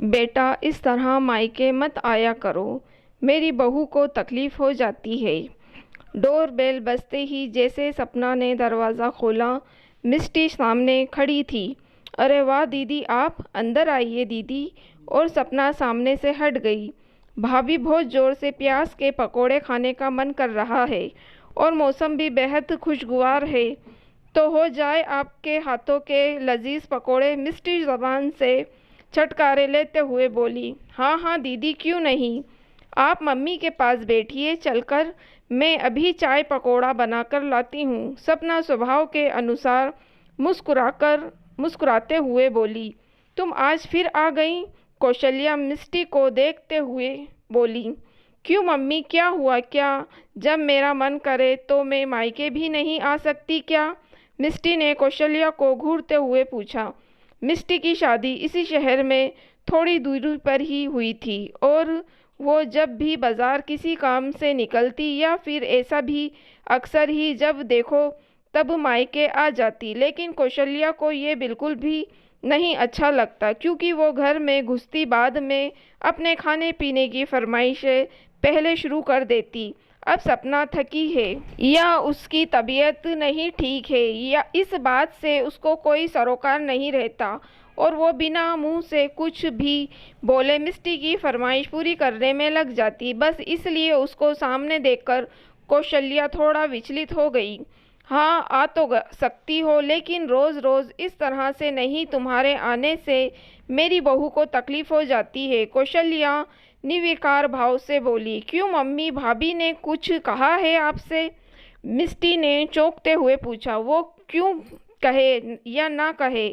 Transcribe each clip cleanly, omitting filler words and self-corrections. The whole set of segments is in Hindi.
बेटा, इस तरह मायके मत आया करो, मेरी बहू को तकलीफ़ हो जाती है। डोर बेल बजते ही जैसे सपना ने दरवाज़ा खोला, मिष्टी सामने खड़ी थी। अरे वाह दीदी, आप अंदर आइए दीदी। और सपना सामने से हट गई। भाभी, बहुत ज़ोर से प्याज के पकोड़े खाने का मन कर रहा है और मौसम भी बेहद खुशगवार है, तो हो जाए आपके हाथों के लजीज पकोड़े। मिष्टी ज़बान से छटकारे लेते हुए बोली, हाँ हाँ दीदी, क्यों नहीं। आप मम्मी के पास बैठिए चलकर, मैं अभी चाय पकोड़ा बनाकर लाती हूँ। सपना स्वभाव के अनुसार मुस्कुराते हुए बोली, तुम आज फिर आ गई। कौशल्या मिष्टी को देखते हुए बोली, क्यों मम्मी, क्या हुआ क्या? जब मेरा मन करे तो मैं मायके भी नहीं आ सकती क्या? मिष्टी ने कौशल्या को घूरते हुए पूछा। मिष्टी की शादी इसी शहर में थोड़ी दूरी पर ही हुई थी और वो जब भी बाजार किसी काम से निकलती या फिर ऐसा भी अक्सर ही जब देखो तब मायके आ जाती। लेकिन कौशल्या को ये बिल्कुल भी नहीं अच्छा लगता, क्योंकि वो घर में घुसती बाद में अपने खाने पीने की फरमाइशें पहले शुरू कर देती। अब सपना थकी है या उसकी तबीयत नहीं ठीक है या इस बात से उसको कोई सरोकार नहीं रहता और वो बिना मुंह से कुछ भी बोले मिष्टी की फरमाइश पूरी करने में लग जाती। बस इसलिए उसको सामने देखकर कौशल्या थोड़ा विचलित हो गई। हाँ, आ तो सकती हो, लेकिन रोज़ रोज़ इस तरह से नहीं। तुम्हारे आने से मेरी बहू को तकलीफ़ हो जाती है। कौशल्या निर्विकार भाव से बोली, क्यों मम्मी, भाभी ने कुछ कहा है आपसे? मिष्टी ने चौंकते हुए पूछा। वो क्यों कहे या ना कहे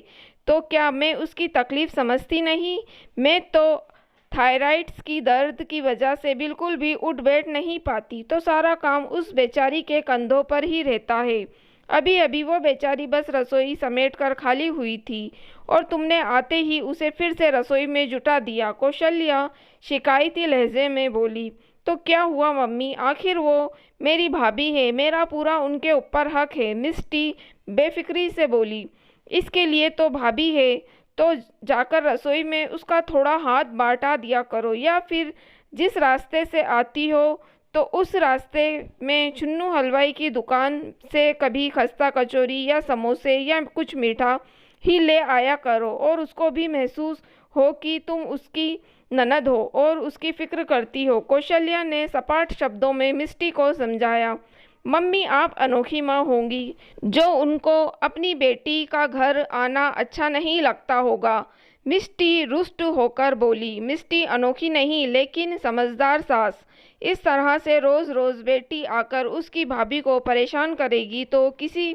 तो क्या मैं उसकी तकलीफ़ समझती नहीं? मैं तो थायराइड्स की दर्द की वजह से बिल्कुल भी उठ बैठ नहीं पाती, तो सारा काम उस बेचारी के कंधों पर ही रहता है। अभी अभी वो बेचारी बस रसोई समेट कर खाली हुई थी और तुमने आते ही उसे फिर से रसोई में जुटा दिया। कौशल्या शिकायती लहजे में बोली, तो क्या हुआ मम्मी, आखिर वो मेरी भाभी है, मेरा पूरा उनके ऊपर हक है। मिष्टी बेफिक्री से बोली, इसके लिए तो भाभी है, तो जाकर रसोई में उसका थोड़ा हाथ बांटा दिया करो, या फिर जिस रास्ते से आती हो तो उस रास्ते में चुन्नू हलवाई की दुकान से कभी खस्ता कचौरी या समोसे या कुछ मीठा ही ले आया करो और उसको भी महसूस हो कि तुम उसकी ननद हो और उसकी फिक्र करती हो। कौशल्या ने सपाट शब्दों में मिष्टी को समझाया। मम्मी, आप अनोखी माँ होंगी, जो उनको अपनी बेटी का घर आना अच्छा नहीं लगता होगा। मिष्टी रुष्ट होकर बोली। मिष्टी अनोखी नहीं, लेकिन समझदार सास। इस तरह से रोज़ रोज़ बेटी आकर उसकी भाभी को परेशान करेगी तो किसी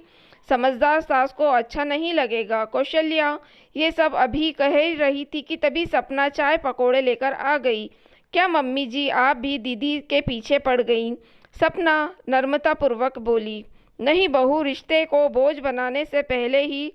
समझदार सास को अच्छा नहीं लगेगा। कौशल्या ये सब अभी कह रही थी कि तभी सपना चाय पकोड़े लेकर आ गई। क्या मम्मी जी, आप भी दीदी के पीछे पड़ गईं? सपना नम्रतापूर्वक बोली, नहीं बहू, रिश्ते को बोझ बनाने से पहले ही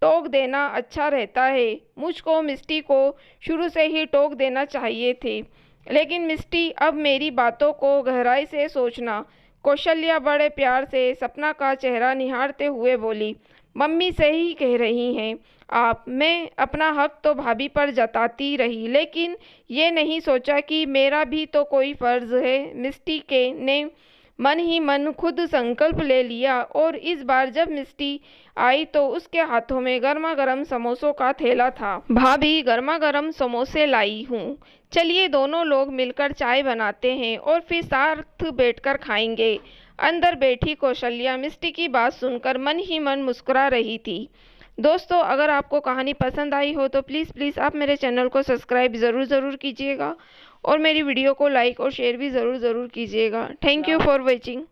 टोक देना अच्छा रहता है। मुझको मिष्टी को शुरू से ही टोक देना चाहिए थे। लेकिन मिष्टी, अब मेरी बातों को गहराई से सोचना। कौशल्या बड़े प्यार से सपना का चेहरा निहारते हुए बोली, मम्मी सही कह रही हैं आप। मैं अपना हक तो भाभी पर जताती रही, लेकिन ये नहीं सोचा कि मेरा भी तो कोई फ़र्ज़ है। मिष्टी के ने मन ही मन खुद संकल्प ले लिया और इस बार जब मिष्टी आई तो उसके हाथों में गर्मा गर्म समोसों का थैला था। भाभी, गर्मा गर्म समोसे लाई हूँ, चलिए दोनों लोग मिलकर चाय बनाते हैं और फिर साथ बैठकर खाएंगे। अंदर बैठी कौशल्या मिष्टी की बात सुनकर मन ही मन मुस्कुरा रही थी। दोस्तों, अगर आपको कहानी पसंद आई हो तो प्लीज़ आप मेरे चैनल को सब्सक्राइब ज़रूर कीजिएगा और मेरी वीडियो को लाइक और शेयर भी ज़रूर कीजिएगा। Thank you for watching.